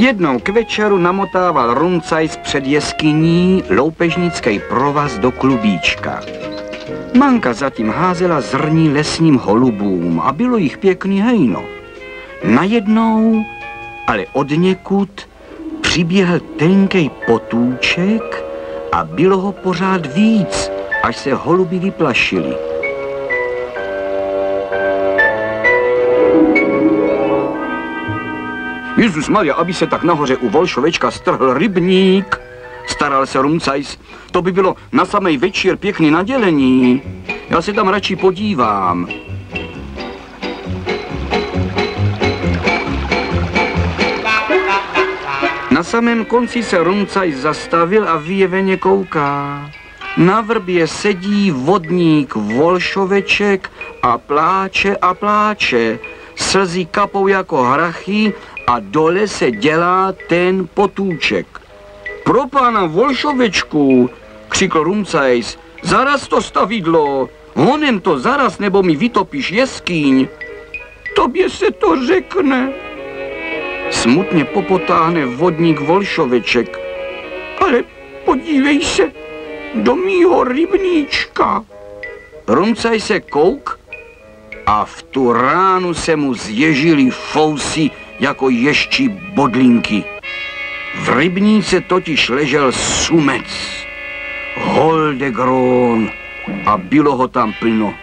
Jednou k večeru namotával Rumcajs před jeskyní loupežnický provaz do klubíčka. Manka zatím házela zrní lesním holubům a bylo jich pěkný hejno. Najednou, ale odněkud, přiběhl tenkej potůček a bylo ho pořád víc, až se holuby vyplašili. Ježusmarja, aby se tak nahoře u Volšovečka strhl rybník, staral se Rumcajs. To by bylo na samej večer pěkný nadělení. Já se tam radši podívám. Na samém konci se Rumcajs zastavil a vyjeveně kouká. Na vrbě sedí vodník Volšoveček a pláče. Slzy kapou jako hrachy a dole se dělá ten potůček. Pro pána Volšovečku, křikl Rumcajs, zaraz to stavidlo, honem to zaraz, nebo mi vytopíš jeskyň. Tobě se to řekne. Smutně popotáhne vodník Volšoveček. Ale podívej se do mýho rybníčka. Rumcajs se kouk a v tu ránu se mu zježily fousy jako ještí bodlinky. V rybníce totiž ležel sumec, Holdegron, a bylo ho tam plno.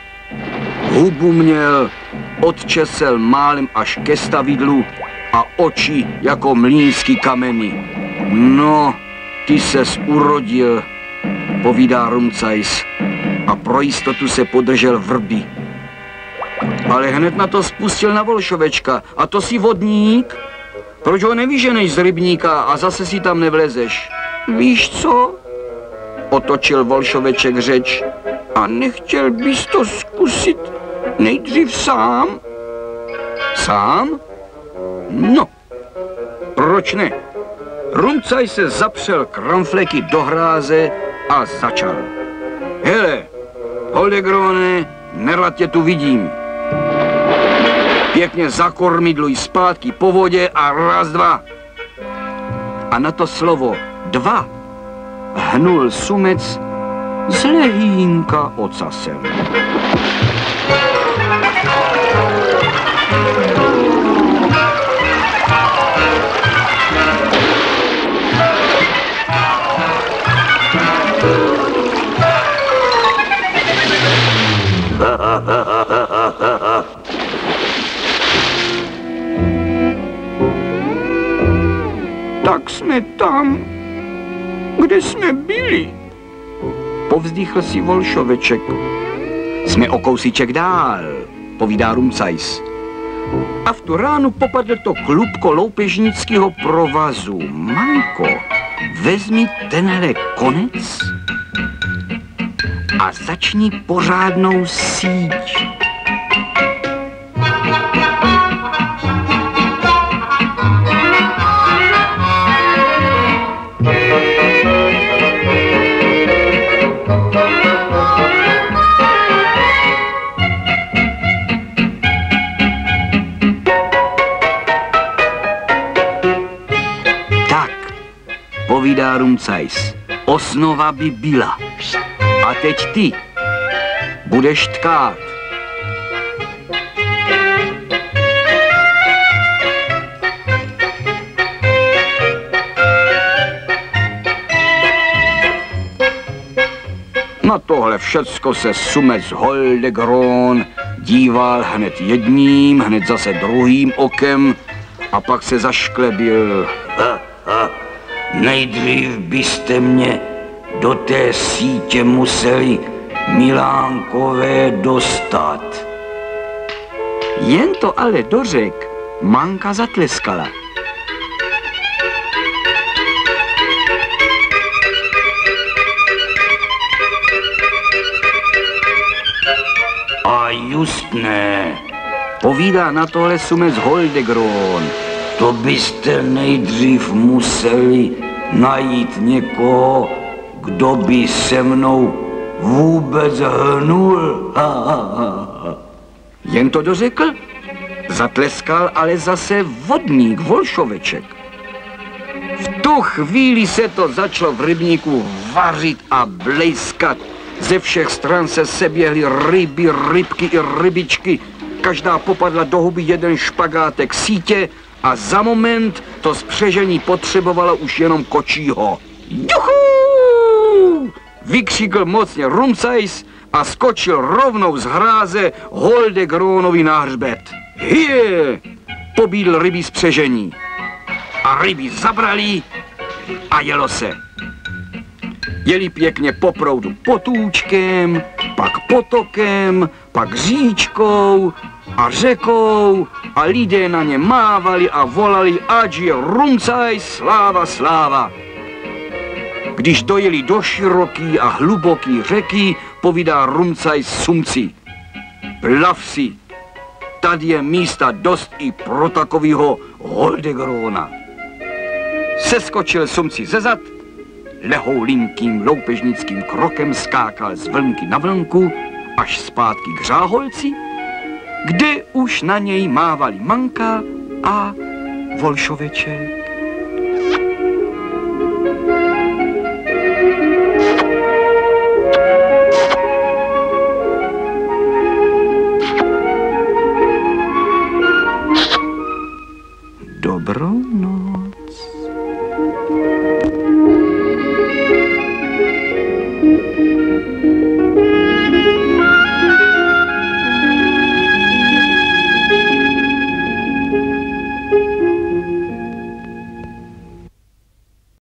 Hubu měl, odčesel málem až ke stavidlu a oči jako mlýnský kameny. No, ty ses urodil, povídá Rumcajs a pro jistotu se podržel vrby. Ale hned na to spustil na Volšovečka. A to si vodník? Proč ho nevyženeš z rybníka a zase si tam nevlezeš? Víš co? Otočil Volšoveček řeč. A nechtěl bys to zkusit nejdřív sám? Sám? No, proč ne? Rumcajs se zapřel kramfleky do hráze a začal. Hele, Holdegrone, nerad tě tu vidím. Pěkně zakormidluj zpátky po vodě a raz, dva. A na to slovo dva hnul sumec z lehínka ocasem. Tak jsme tam, kde jsme byli. Povzdýchl si Volšoveček. Jsme o kousíček dál, povídá Rumcajs. A v tu ránu popadl to klubko loupežnického provazu. Manko, vezmi tenhle konec a začni pořádnou síť. Povídá Rumcajs. Osnova by byla. A teď ty budeš tkát. Na tohle všecko se sumec Holdegron díval hned jedním, hned zase druhým okem a pak se zašklebil. Nejdřív byste mě do té sítě museli, Milánkové, dostat. Jen to ale dořek, Manka zatleskala. A just ne, povídá na tohle sumec Holdegron. To byste nejdřív museli najít někoho, kdo by se mnou vůbec hnul. Jen to dořekl? Zatleskal ale zase vodník Volšoveček. V tu chvíli se to začalo v rybníku vařit a blejskat. Ze všech stran se seběhly ryby, rybky i rybičky. Každá popadla do huby jeden špagátek sítě a za moment to spřežení potřebovalo už jenom kočího. Juchu! Vykřikl mocně Rumcajs a skočil rovnou z hráze Holdegronovi na hřbet. Hije! Pobídl rybí spřežení. A ryby zabrali a jelo se. Jeli pěkně po proudu potůčkem, pak potokem, pak říčkou a řekou a lidé na ně mávali a volali, ať je Rumcajs, sláva, sláva. Když dojeli do široký a hluboký řeky, povídá Rumcajs Sumci. Plav si, tady je místa dost i pro takovýho Holdegrona. Seskočil Sumci ze zad, lehoulinkým loupežnickým krokem skákal z vlnky na vlnku až zpátky k Řáholci, kde už na něj mávali Manka a Volšoveče.